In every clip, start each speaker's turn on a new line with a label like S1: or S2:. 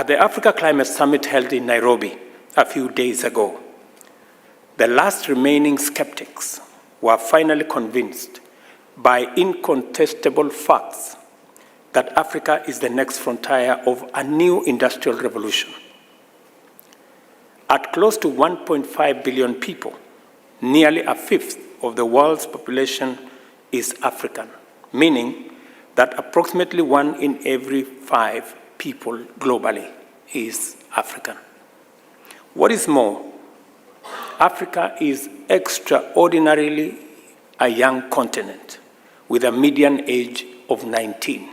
S1: At the Africa Climate Summit held in Nairobi a few days ago, the last remaining skeptics were finally convinced by incontestable facts that Africa is the next frontier of a new industrial revolution. At close to 1.5 billion people, nearly a fifth of the world's population is African, meaning that approximately 1 in every 5 people globally is African. What is more, Africa is extraordinarily a young continent with a median age of 19.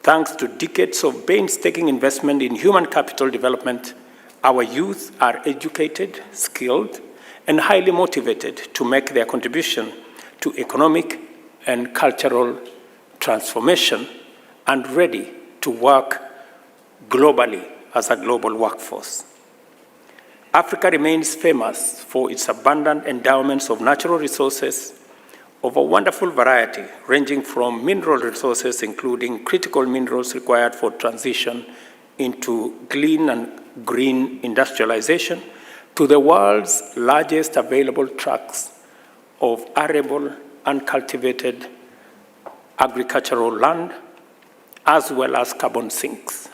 S1: Thanks to decades of painstaking investment in human capital development, our youth are educated, skilled, and highly motivated to make their contribution to economic and cultural transformation and ready to work globally as a global workforce. Africa remains famous for its abundant endowments of natural resources of a wonderful variety, ranging from mineral resources, including critical minerals required for transition into clean and green industrialization, to the world's largest available tracts of arable and cultivated agricultural land, as well as carbon sinks.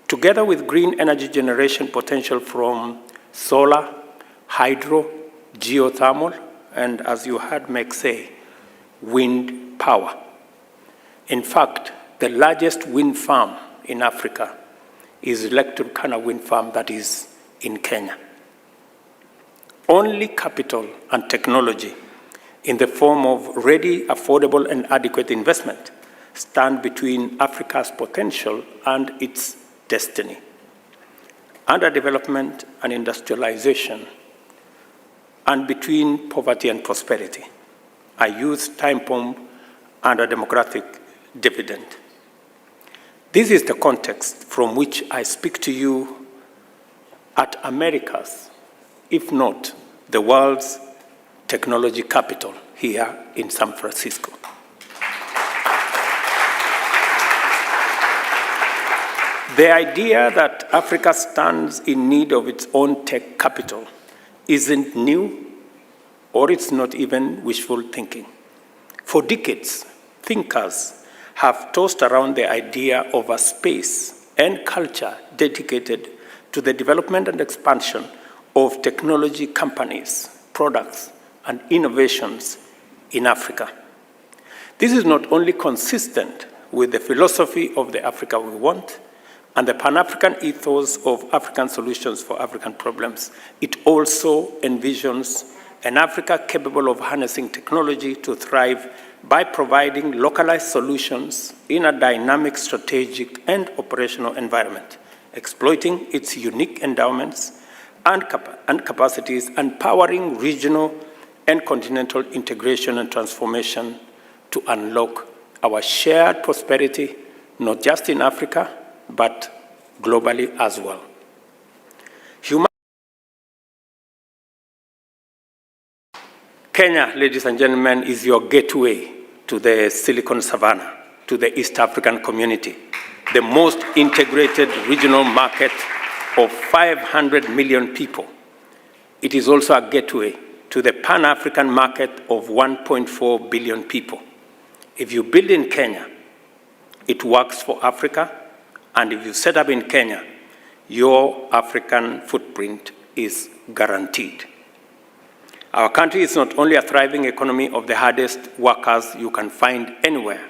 S1: Together with green energy generation potential from solar, hydro, geothermal, and as you heard Meg say, wind power. In fact, the largest wind farm in Africa is Turkana wind farm that is in Kenya. Only capital and technology in the form of ready, affordable, and adequate investment stand between Africa's potential and its destiny. Underdevelopment and industrialization, and between poverty and prosperity, a youth time bomb and a democratic dividend. This is the context from which I speak to you at America's, if not the world's, technology capital here in San Francisco. The idea that Africa stands in need of its own tech capital isn't new, or it's not even wishful thinking. For decades, thinkers have tossed around the idea of a space and culture dedicated to the development and expansion of technology companies, products, and innovations in Africa. This is not only consistent with the philosophy of the Africa we want and the Pan-African ethos of African solutions for African problems, it also envisions an Africa capable of harnessing technology to thrive by providing localized solutions in a dynamic, strategic, and operational environment, exploiting its unique endowments and capacities, and powering regional and continental integration and transformation to unlock our shared prosperity, not just in Africa, but globally as well. Kenya, ladies and gentlemen, is your gateway to the Silicon Savannah, to the East African community, the most integrated regional market of 500 million people. It is also a gateway to the Pan-African market of 1.4 billion people. If you build in Kenya, it works for Africa, and if you set up in Kenya, your African footprint is guaranteed. Our country is not only a thriving economy of the hardest workers you can find anywhere,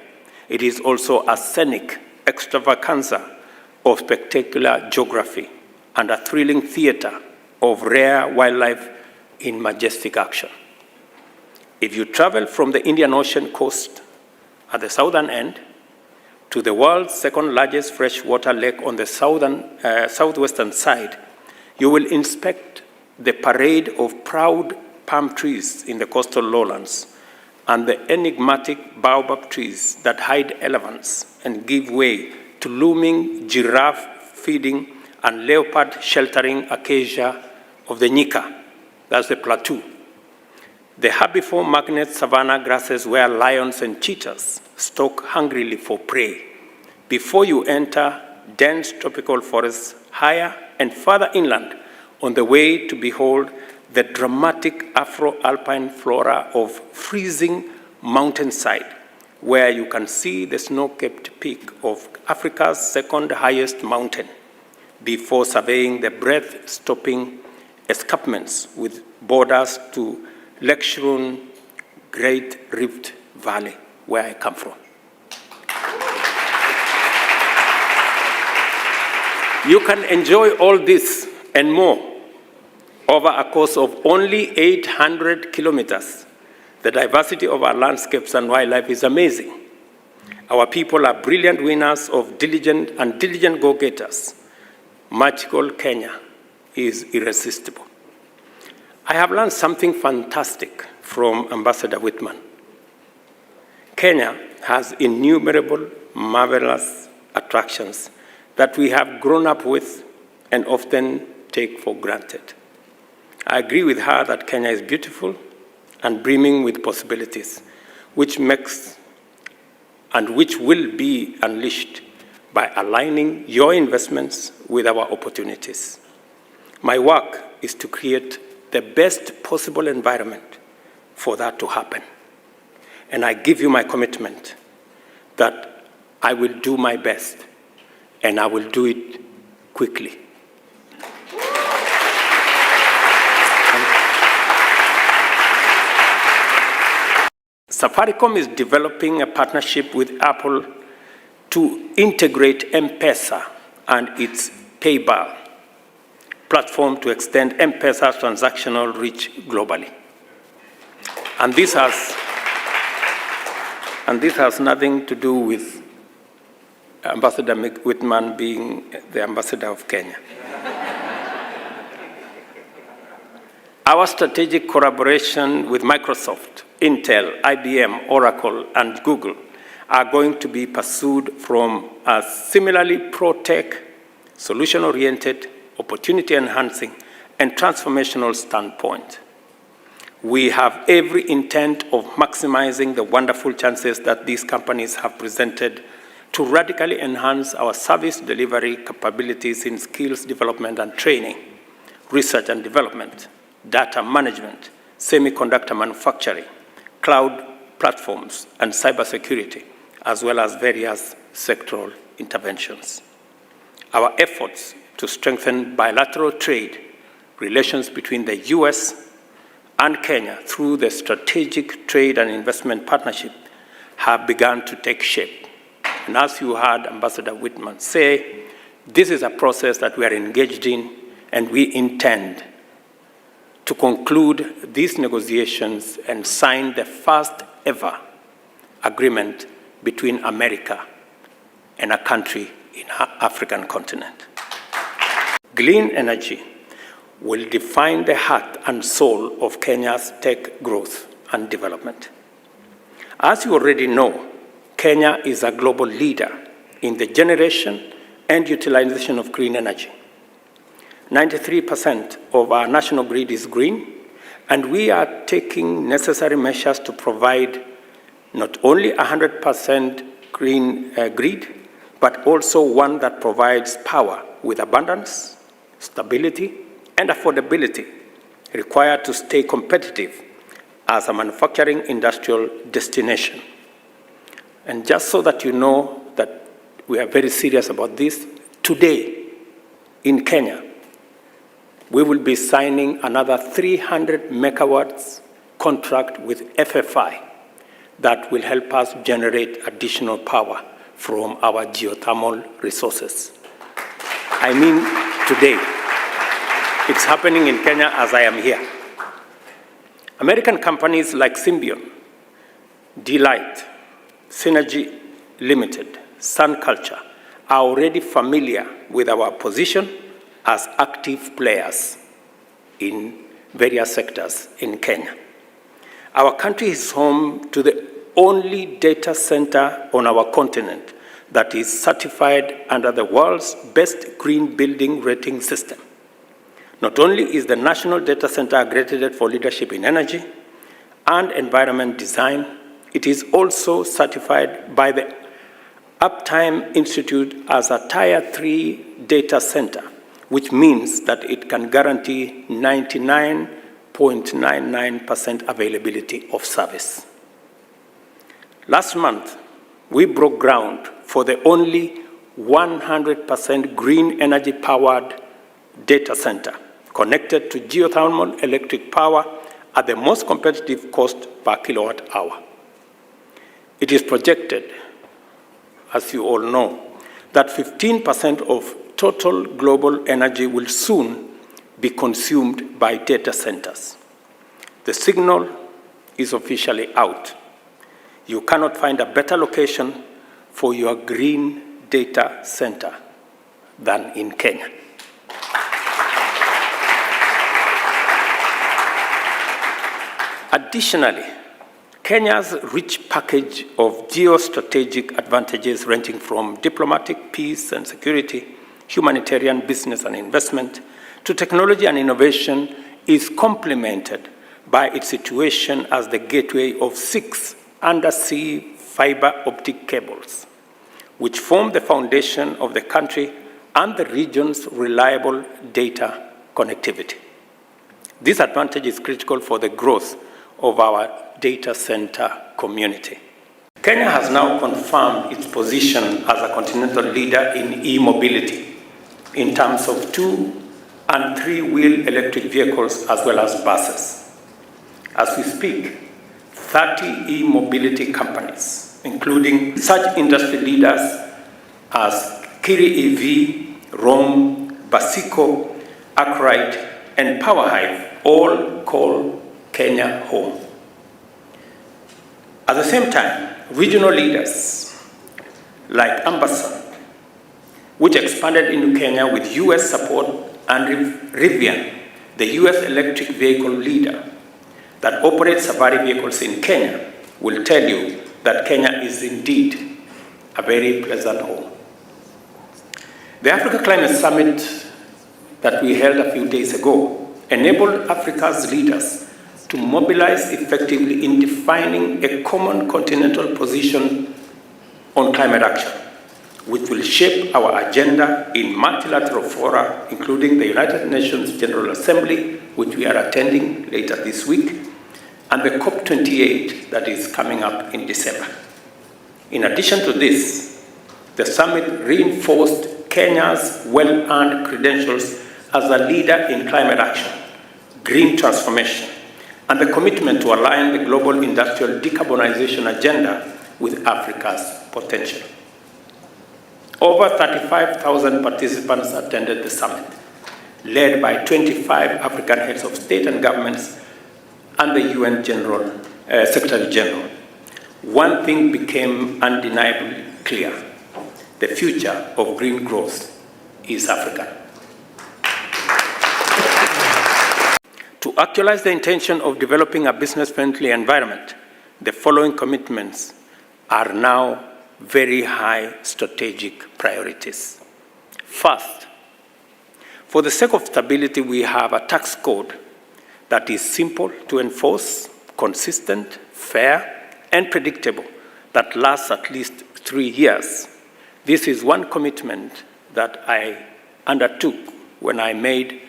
S1: it is also a scenic extravaganza of spectacular geography and a thrilling theater of rare wildlife in majestic action. If you travel from the Indian Ocean coast at the southern end to the world's second largest freshwater lake on the southwestern side, you will inspect the parade of proud palm trees in the coastal lowlands and the enigmatic baobab trees that hide elephants and give way to looming giraffe feeding and leopard sheltering acacia of the Nyika, that's the plateau. The herbivorous magnet savanna grasses where lions and cheetahs stalk hungrily for prey before you enter dense tropical forests higher and further inland on the way to behold the dramatic Afro-alpine flora of freezing mountainside, where you can see the snow-capped peak of Africa's second highest mountain before surveying the breath-stopping escarpments with borders to Lake Shirun, Great Rift Valley, where I come from. You can enjoy all this and more over a course of only 800 kilometers. The diversity of our landscapes and wildlife is amazing. Our people are brilliant winners of diligent go-getters. Magical Kenya is irresistible. I have learned something fantastic from Ambassador Whitman. Kenya has innumerable, marvelous attractions that we have grown up with and often take for granted. I agree with her that Kenya is beautiful and brimming with possibilities, which will be unleashed by aligning your investments with our opportunities. My work is to create the best possible environment for that to happen. And I give you my commitment that I will do my best, and I will do it quickly. Safaricom is developing a partnership with Apple to integrate M-Pesa and its PayPal platform to extend M-Pesa's transactional reach globally. And this has nothing to do with Ambassador Whitman being the ambassador of Kenya. Our strategic collaboration with Microsoft, Intel, IBM, Oracle, and Google are going to be pursued from a similarly pro-tech, solution-oriented, opportunity-enhancing, and transformational standpoint. We have every intent of maximizing the wonderful chances that these companies have presented to radically enhance our service delivery capabilities in skills development and training, research and development, data management, semiconductor manufacturing, cloud platforms, and cybersecurity, as well as various sectoral interventions. Our efforts to strengthen bilateral trade relations between the US and Kenya through the Strategic Trade and Investment Partnership have begun to take shape. And as you heard Ambassador Whitman say, this is a process that we are engaged in, and we intend to conclude these negotiations and sign the first ever agreement between America and a country in the African continent. Clean energy will define the heart and soul of Kenya's tech growth and development. As you already know, Kenya is a global leader in the generation and utilization of green energy. 93% of our national grid is green, and we are taking necessary measures to provide not only 100% green grid, but also one that provides power with abundance, stability, and affordability required to stay competitive as a manufacturing industrial destination. And just so that you know that we are very serious about this, today in Kenya, we will be signing another 300 megawatts contract with FFI that will help us generate additional power from our geothermal resources. I mean today. It's happening in Kenya as I am here. American companies like Symbion, Delight, Synergy Limited, Sun Culture are already familiar with our position as active players in various sectors in Kenya. Our country is home to the only data center on our continent that is certified under the world's best green building rating system. Not only is the National Data Center accredited for leadership in energy and environment design, it is also certified by the Uptime Institute as a Tier 3 data center, which means that it can guarantee 99.99% availability of service. Last month, we broke ground for the only 100% green energy-powered data center connected to geothermal electric power at the most competitive cost per kilowatt hour. It is projected, as you all know, that 15% of total global energy will soon be consumed by data centers. The signal is officially out. You cannot find a better location for your green data center than in Kenya. Additionally, Kenya's rich package of geostrategic advantages ranging from diplomatic, peace and security, humanitarian, business and investment, to technology and innovation is complemented by its situation as the gateway of 6 undersea fiber optic cables, which form the foundation of the country and the region's reliable data connectivity. This advantage is critical for the growth of our data center community. Kenya has now confirmed its position as a continental leader in e-mobility in terms of 2- and 3-wheel electric vehicles as well as buses. As we speak, 30 e-mobility companies, including such industry leaders as Kiri EV, Rome, Basico, Arkwright, and Powerhive, all call Kenya home. At the same time, regional leaders like Amboseli, which expanded into Kenya with US support, and Rivian, the US electric vehicle leader that operates safari vehicles in Kenya, will tell you that Kenya is indeed a very pleasant home. The Africa Climate Summit that we held a few days ago enabled Africa's leaders to mobilize effectively in defining a common continental position on climate action, which will shape our agenda in multilateral fora, including the United Nations General Assembly, which we are attending later this week, and the COP28 that is coming up in December. In addition to this, the summit reinforced Kenya's well-earned credentials as a leader in climate action, green transformation, and the commitment to align the global industrial decarbonization agenda with Africa's potential. Over 35,000 participants attended the summit, led by 25 African heads of state and governments and the UN Secretary General. One thing became undeniably clear: the future of green growth is African. To actualize the intention of developing a business-friendly environment, the following commitments are now very high strategic priorities. First, for the sake of stability, we have a tax code that is simple to enforce, consistent, fair, and predictable, that lasts at least 3 years. This is one commitment that I undertook when I made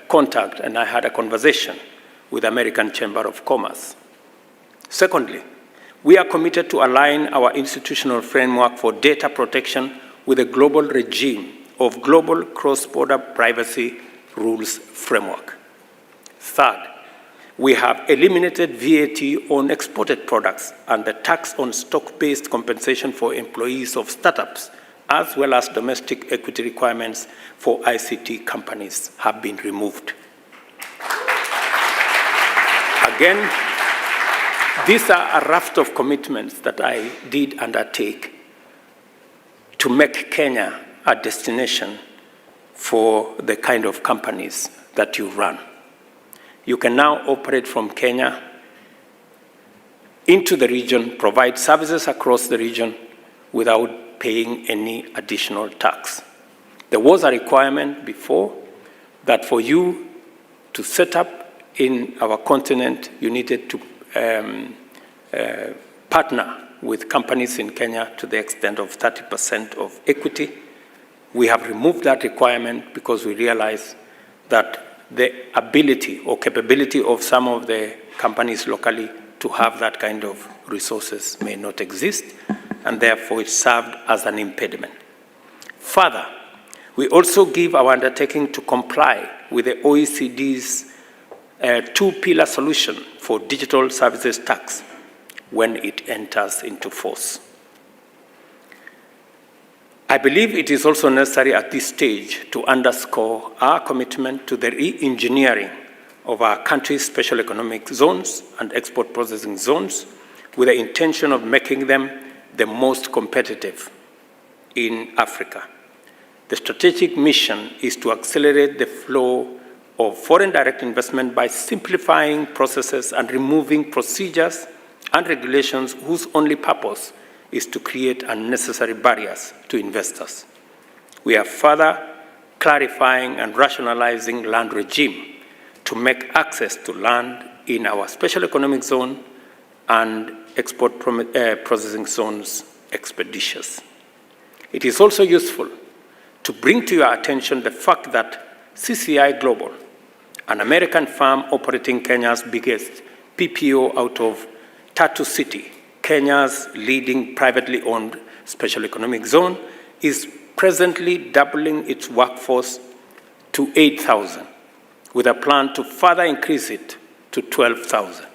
S1: contact and I had a conversation with the American Chamber of Commerce. Secondly, we are committed to align our institutional framework for data protection with a global regime of global cross-border privacy rules framework. Third, we have eliminated VAT on exported products and the tax on stock-based compensation for employees of startups, as well as domestic equity requirements for ICT companies have been removed. Again, these are a raft of commitments that I did undertake to make Kenya a destination for the kind of companies that you run. You can now operate from Kenya into the region, provide services across the region without paying any additional tax. There was a requirement before that for you to set up in our continent, you needed to partner with companies in Kenya to the extent of 30% of equity. We have removed that requirement because we realize that the ability or capability of some of the companies locally to have that kind of resources may not exist, and therefore it served as an impediment. Further, we also give our undertaking to comply with the OECD's two-pillar solution for digital services tax when it enters into force. I believe it is also necessary at this stage to underscore our commitment to the re-engineering of our country's special economic zones and export processing zones with the intention of making them the most competitive in Africa. The strategic mission is to accelerate the flow of foreign direct investment by simplifying processes and removing procedures and regulations whose only purpose is to create unnecessary barriers to investors. We are further clarifying and rationalizing land regime to make access to land in our special economic zone and export processing zones expeditious. It is also useful to bring to your attention the fact that CCI Global, an American firm operating Kenya's biggest PPO out of Tatu City, Kenya's leading privately owned special economic zone, is presently doubling its workforce to 8,000, with a plan to further increase it to 12,000.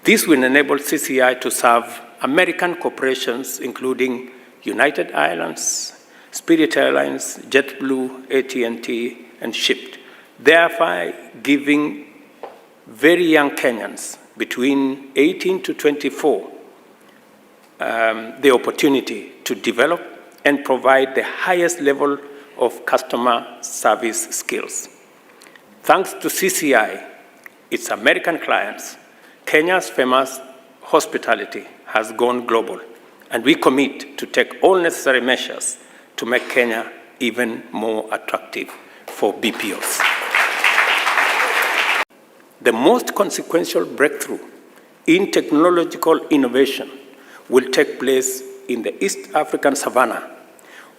S1: This will enable CCI to serve American corporations including United Airlines, Spirit Airlines, JetBlue, AT&T, and Shipped, thereby giving very young Kenyans between 18 to 24 the opportunity to develop and provide the highest level of customer service skills. Thanks to CCI, its American clients, Kenya's famous hospitality has gone global, and we commit to take all necessary measures to make Kenya even more attractive for BPOs. The most consequential breakthrough in technological innovation will take place in the East African savannah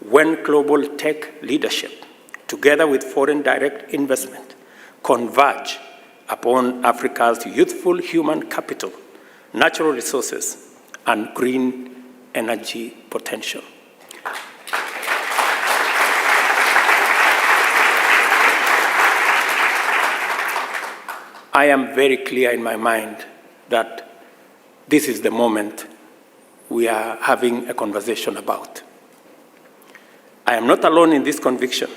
S1: when global tech leadership, together with foreign direct investment, converge upon Africa's youthful human capital, natural resources, and green energy potential. I am very clear in my mind that this is the moment we are having a conversation about. I am not alone in this conviction.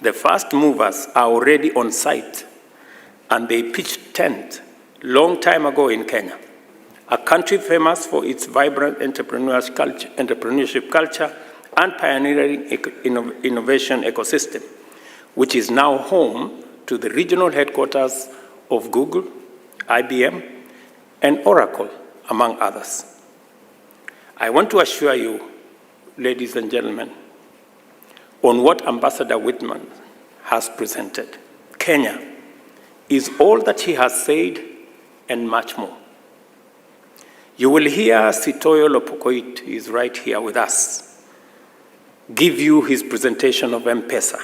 S1: The first movers are already on site, and they pitched tent long time ago in Kenya, a country famous for its vibrant entrepreneurship culture and pioneering innovation ecosystem, which is now home to the regional headquarters of Google, IBM, and Oracle, among others. I want to assure you, ladies and gentlemen, on what Ambassador Whitman has presented. Kenya is all that he has said and much more. You will hear Sitoyo Lopokoit, who is right here with us, give you his presentation of M-Pesa,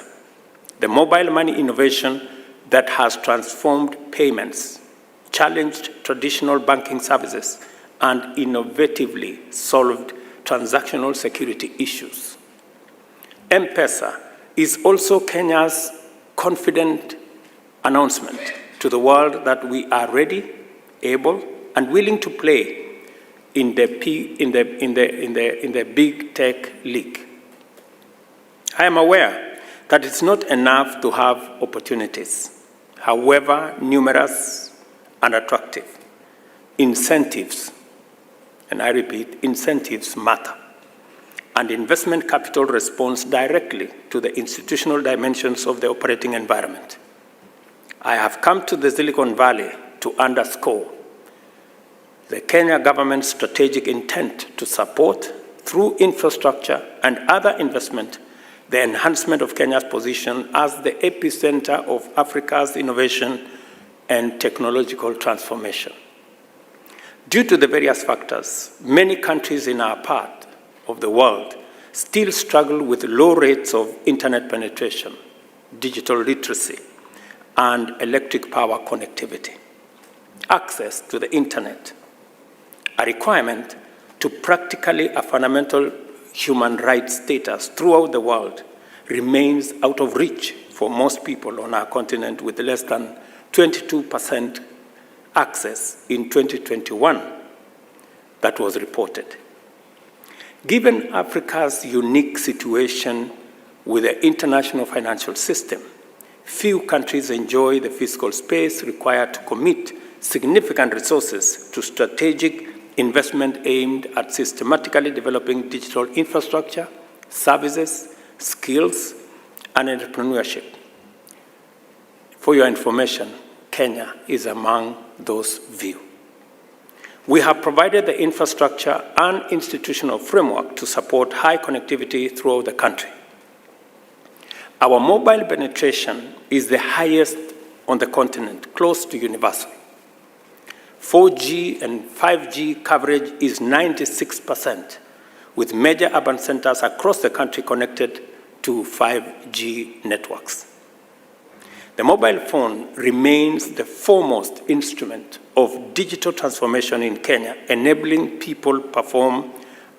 S1: the mobile money innovation that has transformed payments, challenged traditional banking services, and innovatively solved transactional security issues. M-Pesa is also Kenya's confident announcement to the world that we are ready, able, and willing to play in the big tech league. I am aware that it's not enough to have opportunities, however numerous and attractive. Incentives, and I repeat, incentives matter. And investment capital responds directly to the institutional dimensions of the operating environment. I have come to the Silicon Valley to underscore the Kenya government's strategic intent to support, through infrastructure and other investment, the enhancement of Kenya's position as the epicenter of Africa's innovation and technological transformation. Due to the various factors, many countries in our part of the world still struggle with low rates of internet penetration, digital literacy, and electric power connectivity. Access to the internet, a requirement to practically a fundamental human rights status throughout the world, remains out of reach for most people on our continent, with less than 22% access in 2021 that was reported. Given Africa's unique situation with the international financial system, few countries enjoy the fiscal space required to commit significant resources to strategic investment aimed at systematically developing digital infrastructure, services, skills, and entrepreneurship. For your information, Kenya is among those few. We have provided the infrastructure and institutional framework to support high connectivity throughout the country. Our mobile penetration is the highest on the continent, close to universal. 4G and 5G coverage is 96%, with major urban centers across the country connected to 5G networks. The mobile phone remains the foremost instrument of digital transformation in Kenya, enabling people to perform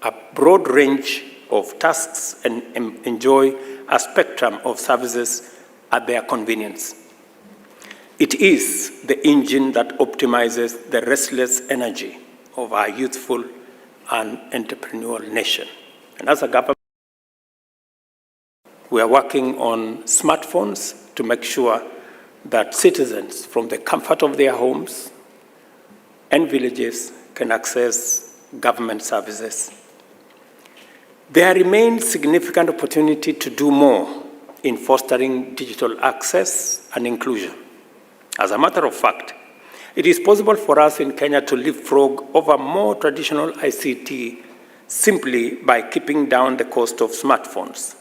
S1: a broad range of tasks and enjoy a spectrum of services at their convenience. It is the engine that optimizes the restless energy of our youthful and entrepreneurial nation. And as a government, we are working on smartphones to make sure that citizens from the comfort of their homes and villages can access government services. There remains significant opportunity to do more in fostering digital access and inclusion. As a matter of fact, it is possible for us in Kenya to leapfrog over more traditional ICT simply by keeping down the cost of smartphones.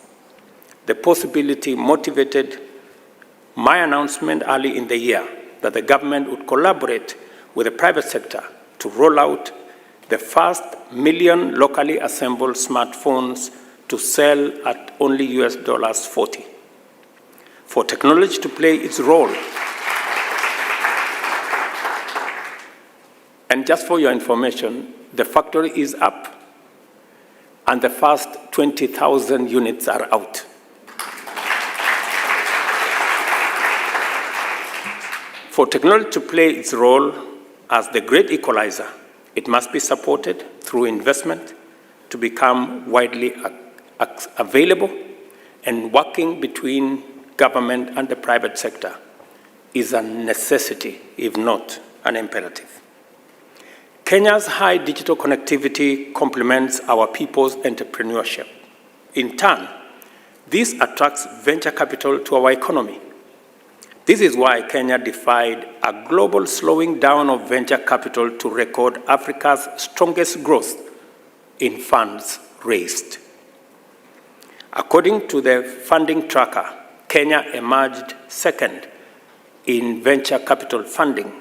S1: The possibility motivated my announcement early in the year that the government would collaborate with the private sector to roll out the first 1 million locally assembled smartphones to sell at only US $40. For technology to play its role. And just for your information, the factory is up and the first 20,000 units are out. For technology to play its role as the great equalizer, it must be supported through investment to become widely available, and working between government and the private sector is a necessity, if not an imperative. Kenya's high digital connectivity complements our people's entrepreneurship. In turn, this attracts venture capital to our economy. This is why Kenya defied a global slowing down of venture capital to record Africa's strongest growth in funds raised. According to the funding tracker, Kenya emerged second in venture capital funding,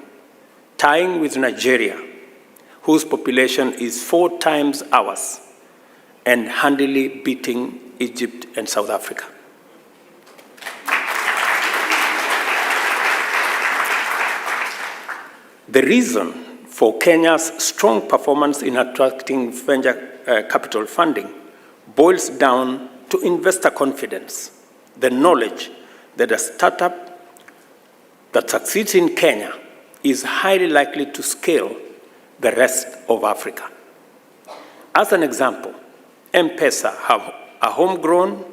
S1: tying with Nigeria, whose population is 4 times ours, and handily beating Egypt and South Africa. The reason for Kenya's strong performance in attracting venture capital funding boils down to investor confidence, the knowledge that a startup that succeeds in Kenya is highly likely to scale the rest of Africa. As an example, M-Pesa, a homegrown,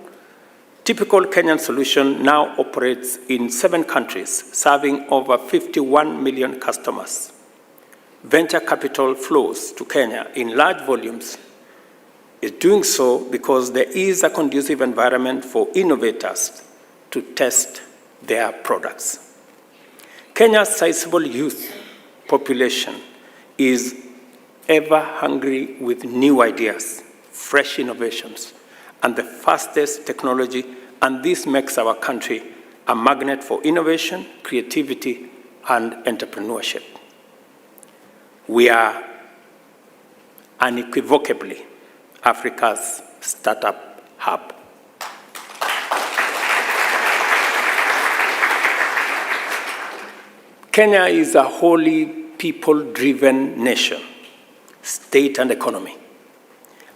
S1: typical Kenyan solution, now operates in 7 countries, serving over 51 million customers. Venture capital flows to Kenya in large volumes. It's doing so because there is a conducive environment for innovators to test their products. Kenya's sizable youth population is ever hungry with new ideas, fresh innovations, and the fastest technology, and this makes our country a magnet for innovation, creativity, and entrepreneurship. We are unequivocally Africa's startup hub. Kenya is a wholly people-driven nation, state and economy.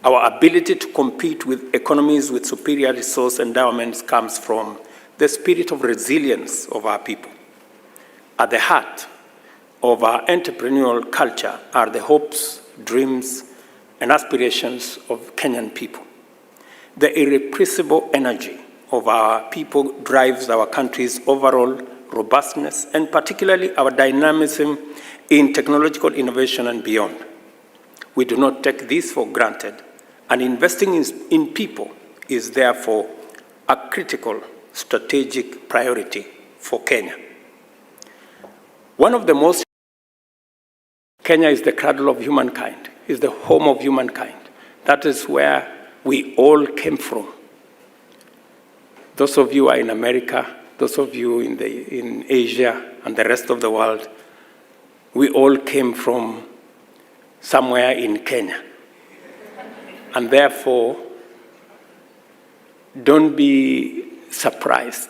S1: Our ability to compete with economies with superior resource endowments comes from the spirit of resilience of our people. At the heart of our entrepreneurial culture are the hopes, dreams, and aspirations of Kenyan people. The irrepressible energy of our people drives our country's overall robustness, and particularly our dynamism in technological innovation and beyond. We do not take this for granted, and investing in people is therefore a critical strategic priority for Kenya. Kenya is the cradle of humankind, is the home of humankind. That is where we all came from. Those of you who are in America, those of you in Asia and the rest of the world, we all came from somewhere in Kenya. And therefore, don't be surprised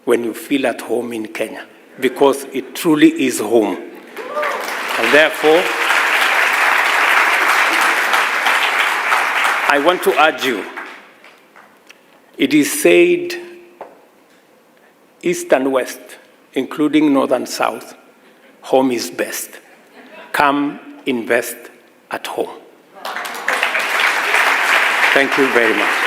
S1: when you feel at home in Kenya, because it truly is home. And therefore, I want to urge you, it is said, east and west, including north and south, home is best. Come invest at home. Thank you very much.